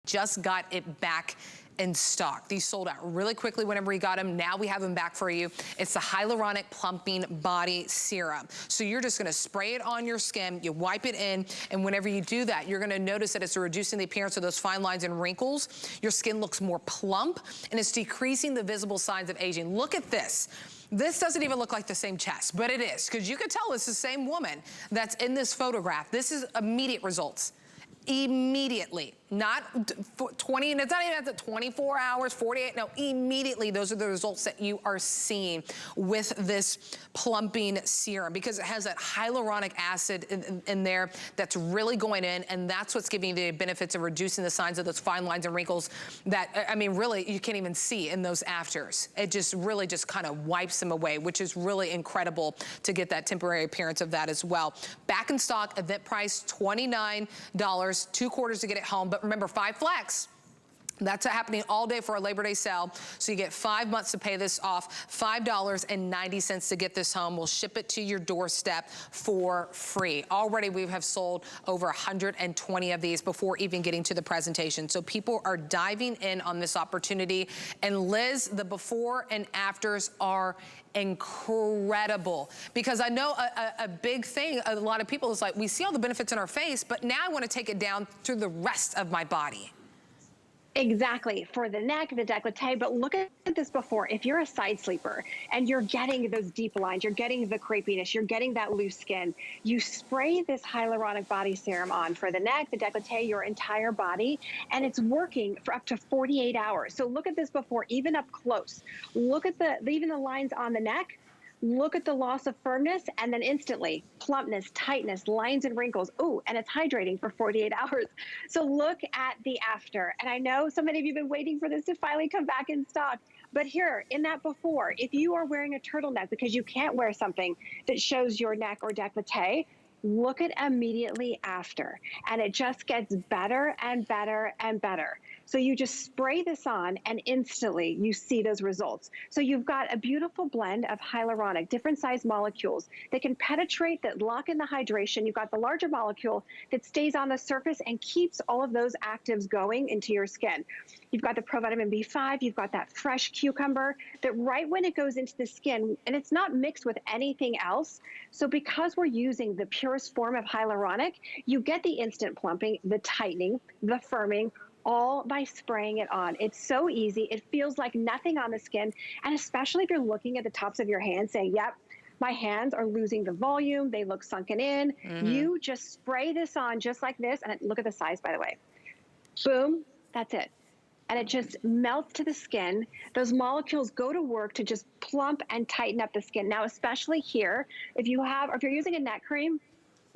just got it back in stock. These sold out really quickly whenever we got them. Now we have them back for you. It's the Hyaluronic Plumping Body Serum. So you're just gonna spray it on your skin, you wipe it in, and whenever you do that, you're gonna notice that it's reducing the appearance of those fine lines and wrinkles. Your skin looks more plump, and it's decreasing the visible signs of aging. Look at this. This doesn't even look like the same chest, but it is, because you can tell it's the same woman that's in this photograph. This is immediate results. Immediately, not 20, and it's not even at the 24 hours, 48, no, immediately those are the results that you are seeing with this plumping serum, because it has that hyaluronic acid in there that's really going in, and that's what's giving you the benefits of reducing the signs of those fine lines and wrinkles that, I mean, really, you can't even see in those afters. It just really just kind of wipes them away, which is really incredible to get that temporary appearance of that as well. Back in stock, event price, $29, 2 quarters to get it home, but remember, 5 flex. That's happening all day for a Labor Day sale. So you get 5 months to pay this off, $5.90 to get this home. We'll ship it to your doorstep for free. Already we have sold over 120 of these before even getting to the presentation. So people are diving in on this opportunity. And Liz, the before and afters are incredible, because I know a big thing, a lot of people is like, we see all the benefits in our face, but now I want to take it down through the rest of my body. Exactly, for the neck, the décolleté, but look at this before. If you're a side sleeper and you're getting those deep lines, you're getting the crepiness, you're getting that loose skin, you spray this hyaluronic body serum on for the neck, the décolleté, your entire body, and it's working for up to 48 hours. So look at this before, even up close. Look at even the lines on the neck. Look at the loss of firmness, and then instantly, plumpness, tightness, lines and wrinkles. Oh, and it's hydrating for 48 hours. So look at the after. And I know so many of you have been waiting for this to finally come back in stock. But here, in that before, if you are wearing a turtleneck because you can't wear something that shows your neck or décolleté, look at immediately after. And it just gets better and better and better. So you just spray this on and instantly you see those results. So you've got a beautiful blend of hyaluronic, different size molecules that can penetrate, that lock in the hydration. You've got the larger molecule that stays on the surface and keeps all of those actives going into your skin. You've got the provitamin B5, you've got that fresh cucumber that right when it goes into the skin, and it's not mixed with anything else. So because we're using the purest form of hyaluronic, you get the instant plumping, the tightening, the firming, all by spraying it on. It's so easy. It feels like nothing on the skin. And especially if you're looking at the tops of your hands saying, yep, my hands are losing the volume, they look sunken in. You just spray this on just like this. And look at the size, by the way. Boom, that's it. And it just melts to the skin. Those molecules go to work to just plump and tighten up the skin. Now, especially here, if you're using a neck cream,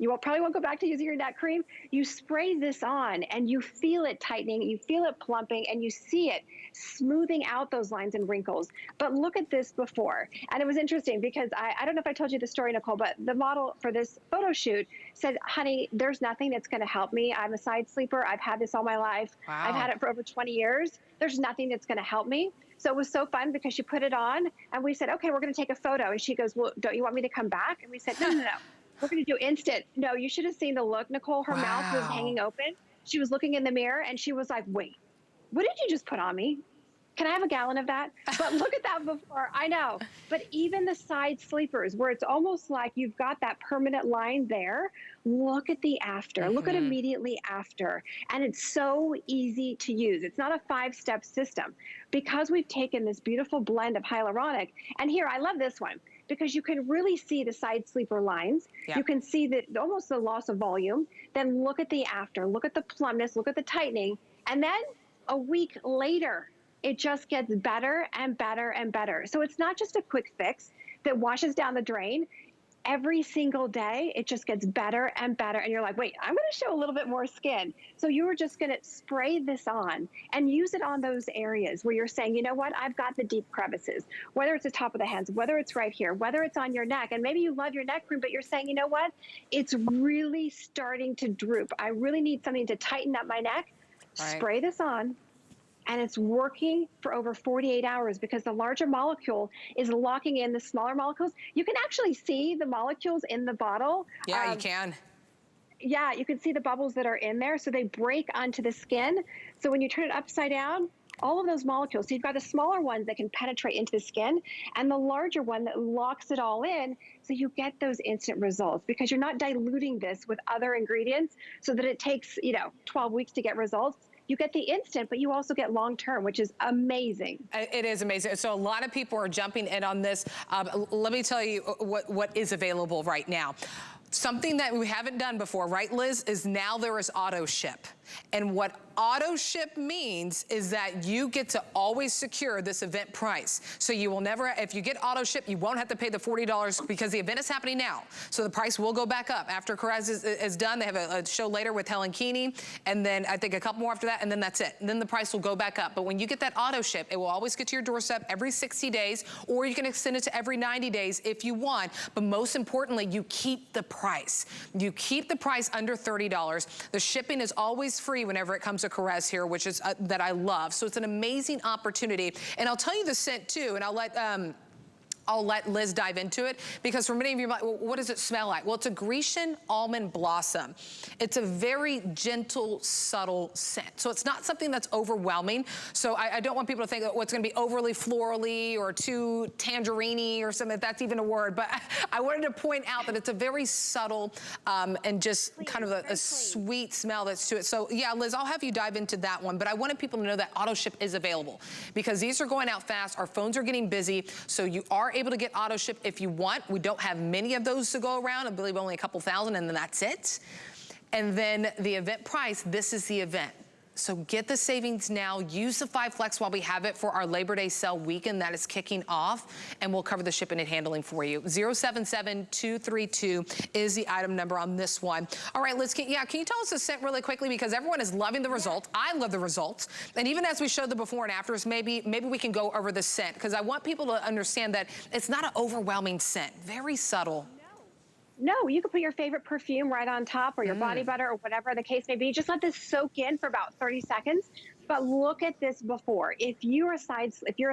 you probably won't go back to using your neck cream. You spray this on and you feel it tightening, you feel it plumping, and you see it smoothing out those lines and wrinkles. But look at this before. And it was interesting because I don't know if I told you the story, Nicole, but the model for this photo shoot said, honey, there's nothing that's gonna help me. I'm a side sleeper. I've had this all my life. Wow. I've had it for over 20 years. There's nothing that's gonna help me. So it was so fun because she put it on and we said, okay, we're gonna take a photo. And she goes, well, don't you want me to come back? And we said, no, no, no. We're going to do instant. No, you should have seen the look, Nicole. Her mouth was hanging open. She was looking in the mirror and she was like, wait, what did you just put on me? Can I have a gallon of that? But look at that before. I know. But even the side sleepers where it's almost like you've got that permanent line there, look at the after. Look at immediately after. And it's so easy to use. It's not a 5-step system because we've taken this beautiful blend of hyaluronic. And here, I love this one, because you can really see the side sleeper lines. Yeah. You can see almost the loss of volume. Then look at the after, look at the plumpness, look at the tightening. And then a week later, it just gets better and better and better. So it's not just a quick fix that washes down the drain. Every single day, it just gets better and better. And you're like, wait, I'm gonna show a little bit more skin. So you were just gonna spray this on and use it on those areas where you're saying, you know what, I've got the deep crevices, whether it's the top of the hands, whether it's right here, whether it's on your neck, and maybe you love your neck cream, but you're saying, you know what, it's really starting to droop. I really need something to tighten up my neck. Right. Spray this on. And it's working for over 48 hours because the larger molecule is locking in the smaller molecules. You can actually see the molecules in the bottle. Yeah, you can. yeah, you can see the bubbles that are in there. So they break onto the skin. So when you turn it upside down, all of those molecules, so you've got the smaller ones that can penetrate into the skin and the larger one that locks it all in. So you get those instant results because you're not diluting this with other ingredients so that it takes, 12 weeks to get results. You get the instant, but you also get long-term, which is amazing. It is amazing. So a lot of people are jumping in on this. Let me tell you what is available right now. Something that we haven't done before, right, Liz, is now there is auto ship. And what auto ship means is that you get to always secure this event price. So you will never, if you get auto ship, you won't have to pay the $40 because the event is happening now. So the price will go back up. After Korres is done, they have a show later with Helen Keeney, and then I think a couple more after that, and then that's it. And then the price will go back up. But when you get that auto ship, it will always get to your doorstep every 60 days, or you can extend it to every 90 days if you want. But most importantly, you keep the price. You keep the price under $30. The shipping is always free whenever it comes to Korres here, which is that I love. So it's an amazing opportunity. And I'll tell you the scent too, and I'll let Liz dive into it, because for many of you, well, what does it smell like? Well, it's a Grecian almond blossom. It's a very gentle, subtle scent. So it's not something that's overwhelming. So I don't want people to think that it's gonna be overly florally or too tangerine-y or something, if that's even a word. But I wanted to point out that it's a very subtle and just kind of a sweet smell that's to it. So yeah, Liz, I'll have you dive into that one. But I wanted people to know that auto ship is available because these are going out fast. Our phones are getting busy. So you are able to get auto ship if you want. We don't have many of those to go around. I believe only a couple thousand, and then that's it. And then the event price, this is the event. So get the savings now. Use the 5 Flex while we have it for our Labor Day sale weekend that is kicking off, and we'll cover the shipping and handling for you. 077232 is the item number on this one. All right, Liz, can you tell us the scent really quickly, because everyone is loving the results. I love the results. And even as we showed the before and afters, maybe we can go over the scent, because I want people to understand that it's not an overwhelming scent. Very subtle. No, you can put your favorite perfume right on top, or your body butter, or whatever the case may be. Just let this soak in for about 30 seconds. But look at this before. If you're a side sleeper,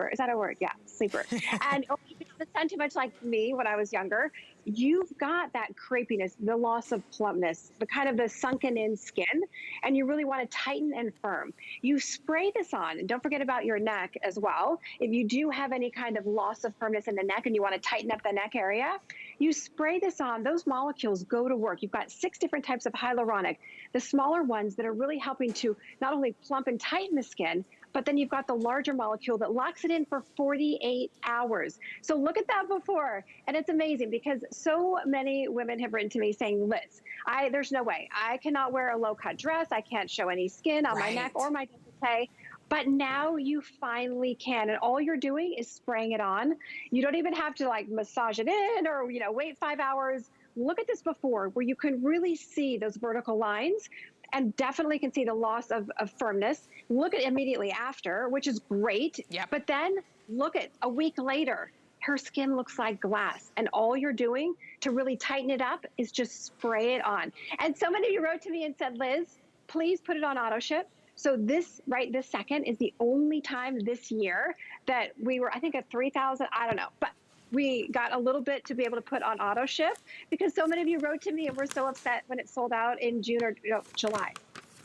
is that a word? Yeah, sleeper. And or you have a scent too much like me when I was younger, you've got that crepiness, the loss of plumpness, the kind of the sunken in skin, and you really want to tighten and firm. You spray this on, and don't forget about your neck as well. If you do have any kind of loss of firmness in the neck and you want to tighten up the neck area, you spray this on, those molecules go to work. You've got 6 different types of hyaluronic, the smaller ones that are really helping to not only plump and tighten the skin, but then you've got the larger molecule that locks it in for 48 hours. So look at that before, and it's amazing because so many women have written to me saying, Liz, there's no way. I cannot wear a low-cut dress. I can't show any skin on my neck or my décolleté. But now you finally can, and all you're doing is spraying it on. You don't even have to like massage it in or wait 5 hours. Look at this before, where you can really see those vertical lines, and definitely can see the loss of firmness. Look at immediately after, which is great. Yep. But then look at a week later, her skin looks like glass, and all you're doing to really tighten it up is just spray it on. And so many of you wrote to me and said, Liz, please put it on auto ship. So this, right this second, is the only time this year that we were, I think, at 3,000, I don't know, but we got a little bit to be able to put on auto ship because so many of you wrote to me and were so upset when it sold out in June or July.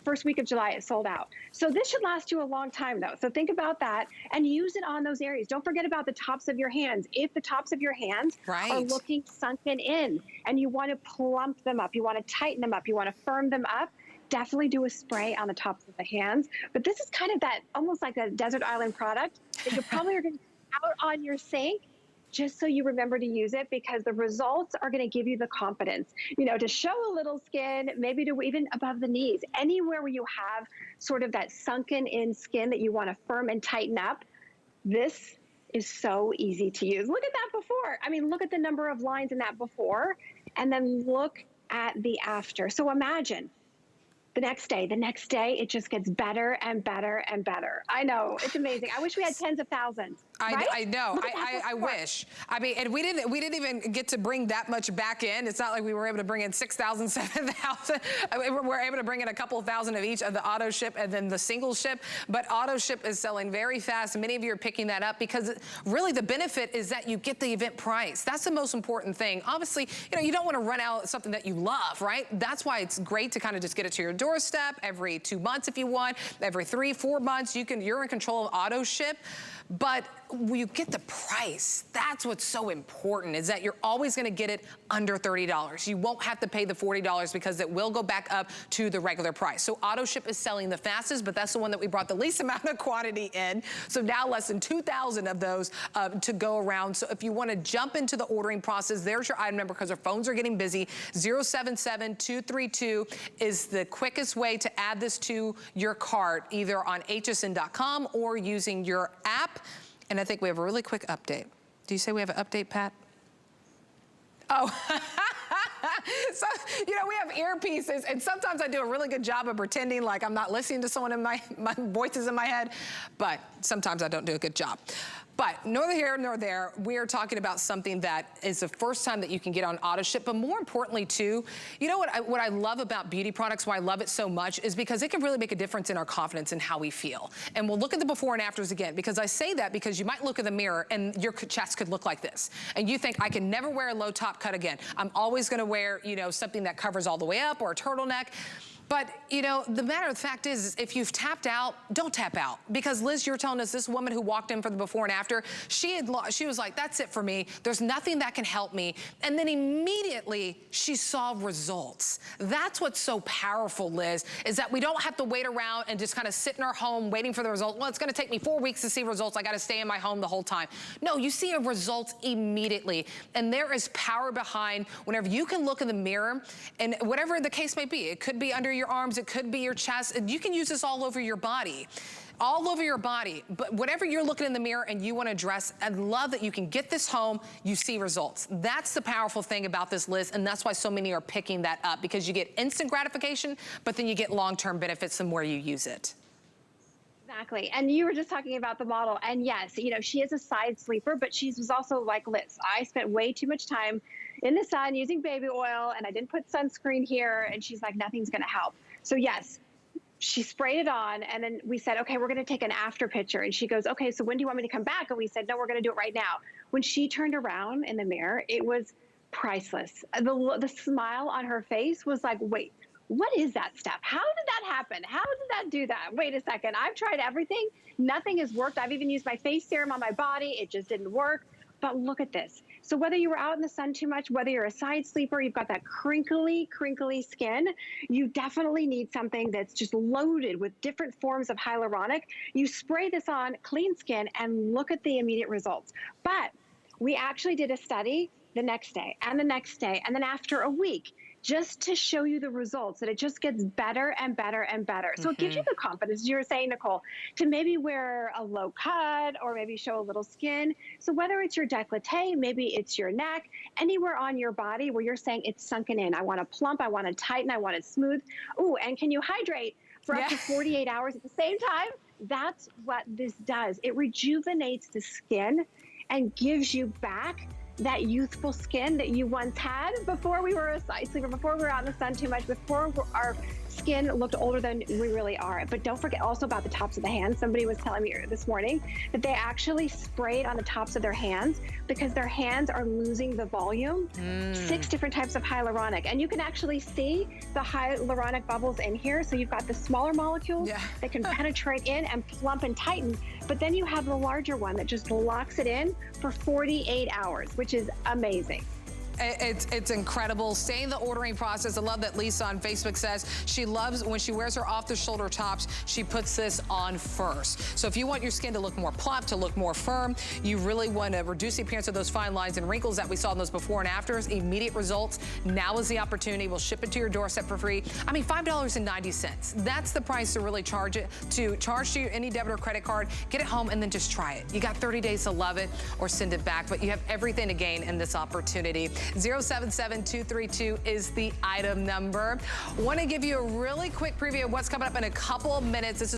First week of July, it sold out. So this should last you a long time though. So think about that and use it on those areas. Don't forget about the tops of your hands. If the tops of your hands are looking sunken in and you want to plump them up, you want to tighten them up, you want to firm them up, definitely do a spray on the tops of the hands. But this is kind of that, almost like a desert island product that you probably are going to put out on your sink just so you remember to use it, because the results are going to give you the confidence, to show a little skin, maybe to even above the knees, anywhere where you have sort of that sunken in skin that you want to firm and tighten up. This is so easy to use. Look at that before. I mean, look at the number of lines in that before, and then look at the after. So imagine The next day, it just gets better and better and better. I know, it's amazing. I wish we had tens of thousands. Right? I know. I wish. I mean, and we didn't even get to bring that much back in. It's not like we were able to bring in 6,000, 7,000. We were able to bring in a couple thousand of each of the auto ship and then the single ship. But auto ship is selling very fast. Many of you are picking that up because really the benefit is that you get the event price. That's the most important thing. Obviously, you know, you don't want to run out something that you love, right? That's why it's great to kind of just get it to your doorstep every 2 months if you want, every 3, 4 months. You're in control of auto ship. But you get the price. That's what's so important, is that you're always gonna get it under $30. You won't have to pay the $40 because it will go back up to the regular price. So auto ship is selling the fastest, but that's the one that we brought the least amount of quantity in. So now less than 2,000 of those to go around. So if you wanna jump into the ordering process, there's your item number because our phones are getting busy. 077-232 is the quickest way to add this to your cart, either on hsn.com or using your app. And I think we have a really quick update. Do you say we have an update, Pat? Oh, so, you know, we have earpieces, and sometimes I do a really good job of pretending like I'm not listening to someone in my voices in my head, but sometimes I don't do a good job. But neither here nor there, we are talking about something that is the first time that you can get on auto ship, but more importantly too, you know what I love about beauty products, why I love it so much, is because it can really make a difference in our confidence and how we feel. And we'll look at the before and afters again, because I say that because you might look in the mirror and your chest could look like this. And you think, I can never wear a low top cut again. I'm always gonna wear, you know, something that covers all the way up or a turtleneck. But, you know, the matter of the fact is if you've tapped out, don't tap out. Because Liz, you're telling us this woman who walked in for the before and after, she was like, that's it for me. There's nothing that can help me. And then immediately she saw results. That's what's so powerful, Liz, is that we don't have to wait around and just kind of sit in our home waiting for the result. Well, it's gonna take me 4 weeks to see results. I gotta stay in my home the whole time. No, you see a result immediately. And there is power behind whenever you can look in the mirror, and whatever the case may be, it could be under your arms, it could be your chest, and you can use this all over your body. All over your body. But whatever you're looking in the mirror and you want to address, I love that you can get this home, you see results. That's the powerful thing about this, Liz, and that's why so many are picking that up, because you get instant gratification, but then you get long-term benefits the more you use it. Exactly. And you were just talking about the model. And yes, you know, she is a side sleeper, but she was also like Liz. I spent way too much time in the sun using baby oil, and I didn't put sunscreen here. And she's like, nothing's going to help. So yes, she sprayed it on, and then we said, okay, we're going to take an after picture. And she goes, okay, so when do you want me to come back? And we said, no, we're going to do it right now. When she turned around in the mirror, it was priceless. The smile on her face was like, wait, what is that stuff? How did that happen? How did that do that? Wait a second. I've tried everything. Nothing has worked. I've even used my face serum on my body. It just didn't work. But look at this. So whether you were out in the sun too much, whether you're a side sleeper, you've got that crinkly skin, you definitely need something that's just loaded with different forms of hyaluronic. You spray this on clean skin and look at the immediate results. But we actually did a study the next day and the next day, and then after a week, just to show you the results, that it just gets better and better and better. So it gives you the confidence, as you were saying, Nicole, to maybe wear a low cut or maybe show a little skin. So whether it's your décolleté, maybe it's your neck, anywhere on your body where you're saying it's sunken in. I want to plump, I want to tighten, I want it smooth. Ooh, and can you hydrate for up to 48 hours at the same time? That's what this does. It rejuvenates the skin and gives you back that youthful skin that you once had before we were a side sleeper, before we were out in the sun too much, before our skin looked older than we really are. But don't forget also about the tops of the hands. Somebody was telling me this morning that they actually sprayed on the tops of their hands because their hands are losing the volume. 6 different types of hyaluronic. And you can actually see the hyaluronic bubbles in here. So you've got the smaller molecules that can penetrate in and plump and tighten. But then you have the larger one that just locks it in for 48 hours, which is amazing. It's incredible. Stay in the ordering process. I love that Lisa on Facebook says she loves when she wears her off-the-shoulder tops, she puts this on first. So if you want your skin to look more plump, to look more firm, you really want to reduce the appearance of those fine lines and wrinkles that we saw in those before and afters, immediate results. Now is the opportunity. We'll ship it to your doorstep for free. I mean, $5.90. That's the price to really charge it, to charge to any debit or credit card, get it home, and then just try it. You got 30 days to love it or send it back, but you have everything to gain in this opportunity. 077232 is the item number. Want to give you a really quick preview of what's coming up in a couple of minutes. This is